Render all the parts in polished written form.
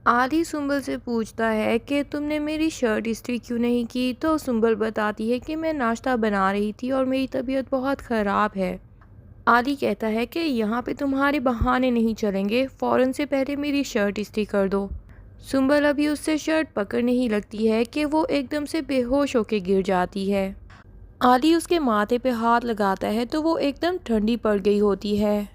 आदि सुंबल से पूछता है कि तुमने मेरी शर्ट इस्त्री क्यों नहीं की। तो सुंबल बताती है कि मैं नाश्ता बना रही थी और मेरी तबीयत बहुत ख़राब है। आदि कहता है कि यहाँ पे तुम्हारे बहाने नहीं चलेंगे, फ़ौरन से पहले मेरी शर्ट इस्त्री कर दो। सुंबल अभी उससे शर्ट पकड़ने ही लगती है कि वो एकदम से बेहोश होकर गिर जाती है। आली उसके माथे पे हाथ लगाता है तो वो एकदम ठंडी पड़ गई होती है।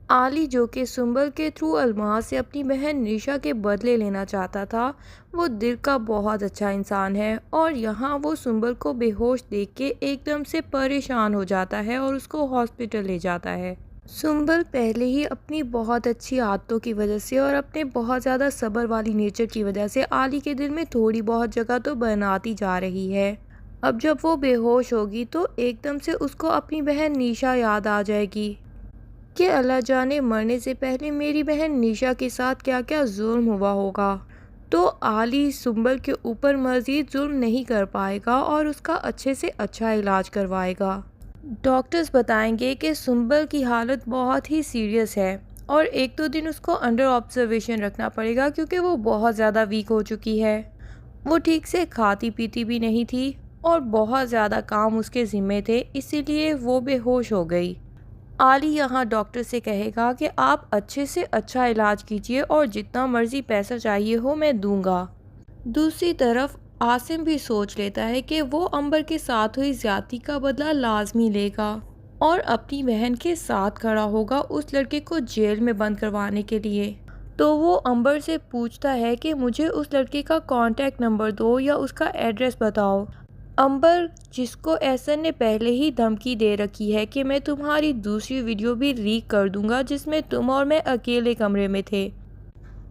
आली जो कि सुंबल के थ्रू अल्मास से अपनी बहन निशा के बदले लेना चाहता था, वो दिल का बहुत अच्छा इंसान है और यहाँ वो सुंबल को बेहोश देख के एकदम से परेशान हो जाता है और उसको हॉस्पिटल ले जाता है। सुंबल पहले ही अपनी बहुत अच्छी आदतों की वजह से और अपने बहुत ज़्यादा सब्र वाली नेचर की वजह से आली के दिल में थोड़ी बहुत जगह तो बनाती जा रही है। अब जब वो बेहोश होगी तो एकदम से उसको अपनी बहन निशा याद आ जाएगी कि अल्लाह जाने मरने से पहले मेरी बहन निशा के साथ क्या क्या जुल्म हुआ होगा। तो आली सुंबल के ऊपर मज़ीद जुल्म नहीं कर पाएगा और उसका अच्छे से अच्छा इलाज करवाएगा। डॉक्टर्स बताएंगे कि सुंबल की हालत बहुत ही सीरियस है और 1-2 दिन उसको अंडर ऑब्जर्वेशन रखना पड़ेगा क्योंकि वो बहुत ज़्यादा वीक हो चुकी है। वो ठीक से खाती पीती भी नहीं थी और बहुत ज़्यादा काम उसके ज़िम्मे थे, इसीलिए वो बेहोश हो गई। आली यहाँ डॉक्टर से कहेगा कि आप अच्छे से अच्छा इलाज कीजिए और जितना मर्ज़ी पैसा चाहिए हो मैं दूंगा। दूसरी तरफ आसिम भी सोच लेता है कि वो अंबर के साथ हुई ज्यादती का बदला लाजमी लेगा और अपनी बहन के साथ खड़ा होगा उस लड़के को जेल में बंद करवाने के लिए। तो वो अंबर से पूछता है कि मुझे उस लड़के का कांटेक्ट नंबर दो या उसका एड्रेस बताओ। अंबर, जिसको एहसन ने पहले ही धमकी दे रखी है कि मैं तुम्हारी दूसरी वीडियो भी लीक कर दूंगा जिसमें तुम और मैं अकेले कमरे में थे।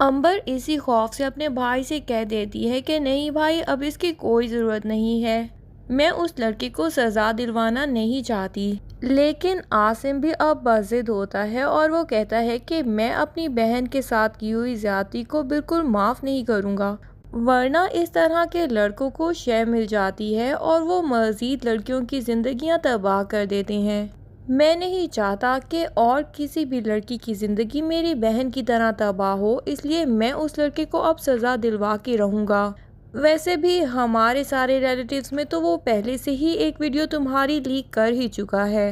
अंबर इसी खौफ से अपने भाई से कह देती है कि नहीं भाई, अब इसकी कोई ज़रूरत नहीं है, मैं उस लड़के को सज़ा दिलवाना नहीं चाहती। लेकिन आसिम भी अब बज़िद होता है और वो कहता है कि मैं अपनी बहन के साथ की हुई ज़्यादती को बिल्कुल माफ़ नहीं करूँगा, वरना इस तरह के लड़कों को शय मिल जाती है और वो मज़ीद लड़कियों की ज़िंदगियां तबाह कर देते हैं। मैं नहीं चाहता कि और किसी भी लड़की की ज़िंदगी मेरी बहन की तरह तबाह हो, इसलिए मैं उस लड़के को अब सज़ा दिलवा के रहूँगा। वैसे भी हमारे सारे रिलेटिव्स में तो वो पहले से ही एक वीडियो तुम्हारी लीक कर ही चुका है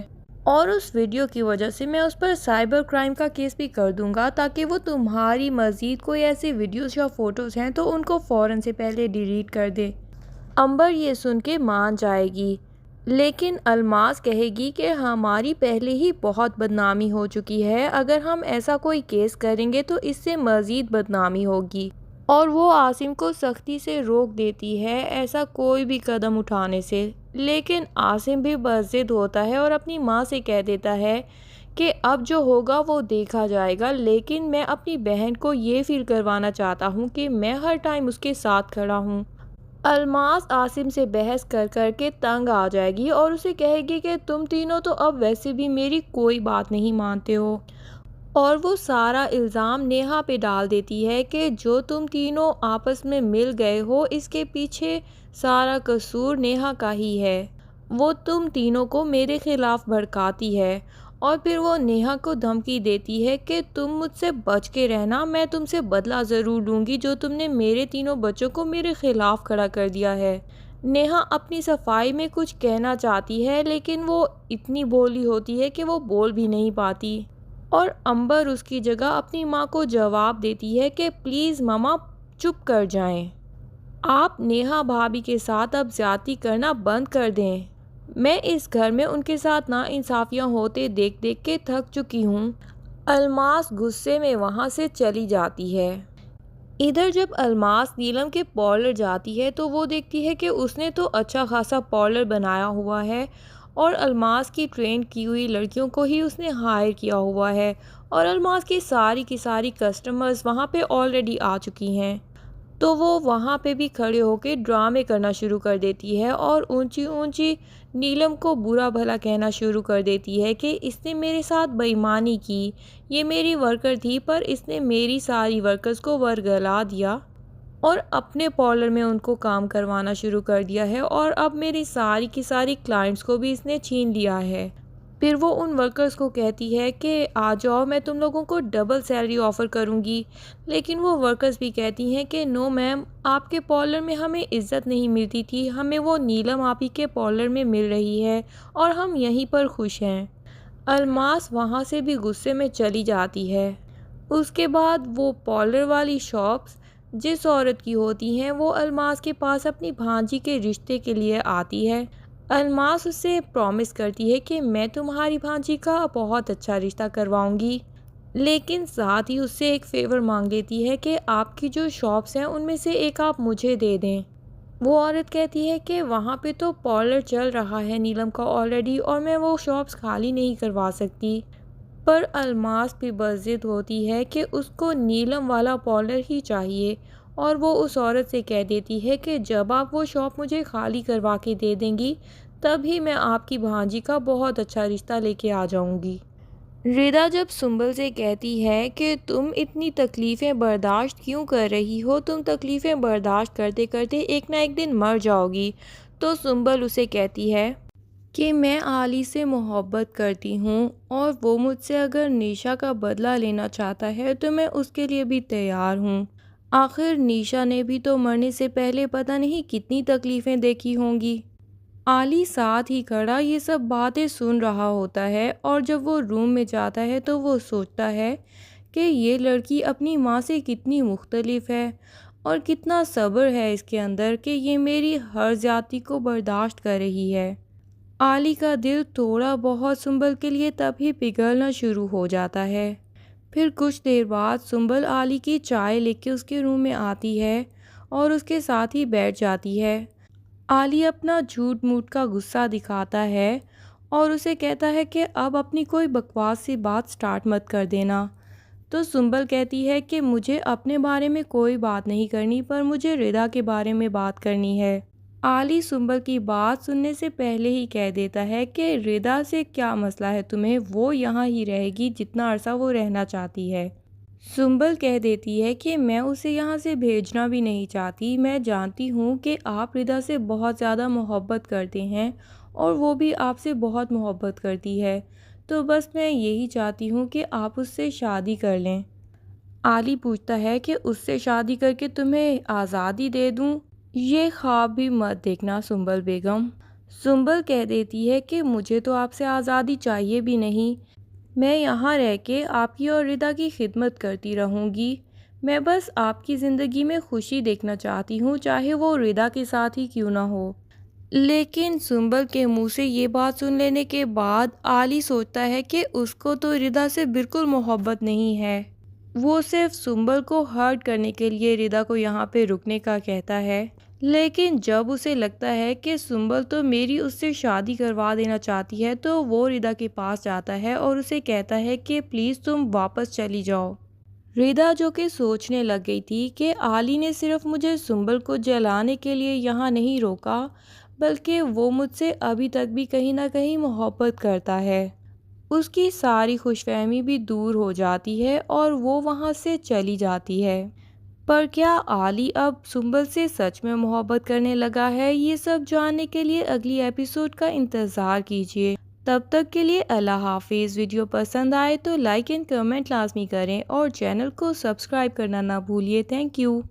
और उस वीडियो की वजह से मैं उस पर साइबर क्राइम का केस भी कर दूंगा ताकि वो तुम्हारी मज़ीद कोई ऐसी वीडियोस या फ़ोटोज़ हैं तो उनको फ़ौरन से पहले डिलीट कर दे। अंबर ये सुन के मान जाएगी, लेकिन अल्मास कहेगी कि हमारी पहले ही बहुत बदनामी हो चुकी है, अगर हम ऐसा कोई केस करेंगे तो इससे मज़ीद बदनामी होगी और वो आसिम को सख्ती से रोक देती है ऐसा कोई भी कदम उठाने से। लेकिन आसिम भी बज़िद होता है और अपनी माँ से कह देता है कि अब जो होगा वो देखा जाएगा, लेकिन मैं अपनी बहन को ये फील करवाना चाहता हूँ कि मैं हर टाइम उसके साथ खड़ा हूँ। अल्मास आसिम से बहस कर कर के तंग आ जाएगी और उसे कहेगी कि तुम तीनों तो अब वैसे भी मेरी कोई बात नहीं मानते हो और वो सारा इल्ज़ाम नेहा पे डाल देती है कि जो तुम तीनों आपस में मिल गए हो इसके पीछे सारा कसूर नेहा का ही है। वो तुम तीनों को मेरे खिलाफ भड़काती है और फिर वो नेहा को धमकी देती है कि तुम मुझसे बच के रहना, मैं तुमसे बदला ज़रूर लूँगी जो तुमने मेरे तीनों बच्चों को मेरे खिलाफ खड़ा कर दिया है। नेहा अपनी सफाई में कुछ कहना चाहती है लेकिन वो इतनी भोली होती है कि वो बोल भी नहीं पाती और अंबर उसकी जगह अपनी माँ को जवाब देती है कि प्लीज़ मामा चुप कर जाएं। आप नेहा भाभी के साथ अब ज्यादती करना बंद कर दें। मैं इस घर में उनके साथ नाइंसाफियां होते देख देख के थक चुकी हूँ। अल्मास गुस्से में वहाँ से चली जाती है। इधर जब अल्मास नीलम के पार्लर जाती है तो वो देखती है कि उसने तो अच्छा खासा पार्लर बनाया हुआ है और अल्मास की ट्रेन की हुई लड़कियों को ही उसने हायर किया हुआ है और अल्मास की सारी कस्टमर्स वहाँ पे ऑलरेडी आ चुकी हैं। तो वो वहाँ पे भी खड़े होकर ड्रामे करना शुरू कर देती है और ऊंची ऊंची नीलम को बुरा भला कहना शुरू कर देती है कि इसने मेरे साथ बेईमानी की, ये मेरी वर्कर थी पर इसने मेरी सारी वर्कर्स को वर्गला दिया और अपने पार्लर में उनको काम करवाना शुरू कर दिया है और अब मेरी सारी की सारी क्लाइंट्स को भी इसने छीन लिया है। फिर वो उन वर्कर्स को कहती है कि आ जाओ, मैं तुम लोगों को डबल सैलरी ऑफ़र करूँगी। लेकिन वो वर्कर्स भी कहती हैं कि नो मैम, आपके पार्लर में हमें इज़्ज़त नहीं मिलती थी, हमें वो नीलम आप ही के पार्लर में मिल रही है और हम यहीं पर खुश हैं। अलमास वहाँ से भी गुस्से में चली जाती है। उसके बाद वो पार्लर वाली शॉप्स जिस औरत की होती हैं, वो अलमास के पास अपनी भांजी के रिश्ते के लिए आती है। अलमास उससे प्रॉमिस करती है कि मैं तुम्हारी भांजी का बहुत अच्छा रिश्ता करवाऊंगी, लेकिन साथ ही उससे एक फ़ेवर मांग लेती है कि आपकी जो शॉप्स हैं उनमें से एक आप मुझे दे दें। वो औरत कहती है कि वहाँ पे तो पार्लर चल रहा है नीलम का ऑलरेडी, और मैं वो शॉप्स खाली नहीं करवा सकती। पर अलमास भी बज़िद होती है कि उसको नीलम वाला पार्लर ही चाहिए, और वो उस औरत से कह देती है कि जब आप वो शॉप मुझे खाली करवा के दे देंगी, तभी मैं आपकी भांजी का बहुत अच्छा रिश्ता लेके आ जाऊंगी। रिदा जब सुंबल से कहती है कि तुम इतनी तकलीफ़ें बर्दाश्त क्यों कर रही हो, तुम तकलीफ़ें बर्दाश्त करते करते एक ना एक दिन मर जाओगी, तो सुंबल उसे कहती है कि मैं आली से मोहब्बत करती हूँ, और वो मुझसे अगर निशा का बदला लेना चाहता है तो मैं उसके लिए भी तैयार हूँ। आखिर निशा ने भी तो मरने से पहले पता नहीं कितनी तकलीफ़ें देखी होंगी। आली साथ ही खड़ा ये सब बातें सुन रहा होता है, और जब वो रूम में जाता है तो वो सोचता है कि ये लड़की अपनी माँ से कितनी मुख्तलिफ है, और कितना सब्र है इसके अंदर कि ये मेरी हर ज़्यादती को बर्दाश्त कर रही है। आली का दिल थोड़ा बहुत सुंबल के लिए तभी पिघलना शुरू हो जाता है। फिर कुछ देर बाद सुंबल आली की चाय लेके उसके रूम में आती है और उसके साथ ही बैठ जाती है। आली अपना झूठ मूठ का गुस्सा दिखाता है और उसे कहता है कि अब अपनी कोई बकवास सी बात स्टार्ट मत कर देना। तो सुंबल कहती है कि मुझे अपने बारे में कोई बात नहीं करनी, पर मुझे रिदा के बारे में बात करनी है। आली सुंबल की बात सुनने से पहले ही कह देता है कि रिदा से क्या मसला है तुम्हें, वो यहाँ ही रहेगी जितना अरसा वो रहना चाहती है। सुंबल कह देती है कि मैं उसे यहाँ से भेजना भी नहीं चाहती, मैं जानती हूँ कि आप रिदा से बहुत ज़्यादा मोहब्बत करते हैं और वो भी आपसे बहुत मोहब्बत करती है, तो बस मैं यही चाहती हूँ कि आप उससे शादी कर लें। आली पूछता है कि उससे शादी करके तुम्हें आज़ादी दे दूँ, ये ख्वाब भी मत देखना सुंबल बेगम। सुंबल कह देती है कि मुझे तो आपसे आज़ादी चाहिए भी नहीं, मैं यहाँ रह के आपकी और रिदा की खिदमत करती रहूँगी। मैं बस आपकी ज़िंदगी में खुशी देखना चाहती हूँ, चाहे वो रिदा के साथ ही क्यों ना हो। लेकिन सुंबल के मुंह से ये बात सुन लेने के बाद आली सोचता है कि उसको तो रिदा से बिल्कुल मोहब्बत नहीं है। वो सिर्फ सुंबल को हर्ट करने के लिए रिदा को यहाँ पे रुकने का कहता है। लेकिन जब उसे लगता है कि सुंबल तो मेरी उससे शादी करवा देना चाहती है, तो वो रिदा के पास जाता है और उसे कहता है कि प्लीज़ तुम वापस चली जाओ। रिदा जो कि सोचने लग गई थी कि आली ने सिर्फ मुझे सुंबल को जलाने के लिए यहाँ नहीं रोका, बल्कि वो मुझसे अभी तक भी कहीं ना कहीं मोहब्बत करता है। उसकी सारी खुशफहमी भी दूर हो जाती है और वो वहाँ से चली जाती है। पर क्या आली अब सुंबल से सच में मोहब्बत करने लगा है? ये सब जानने के लिए अगली एपिसोड का इंतज़ार कीजिए। तब तक के लिए अल्लाह हाफिज़। वीडियो पसंद आए तो लाइक एंड कमेंट लाजमी करें और चैनल को सब्सक्राइब करना ना भूलिए। Thank you.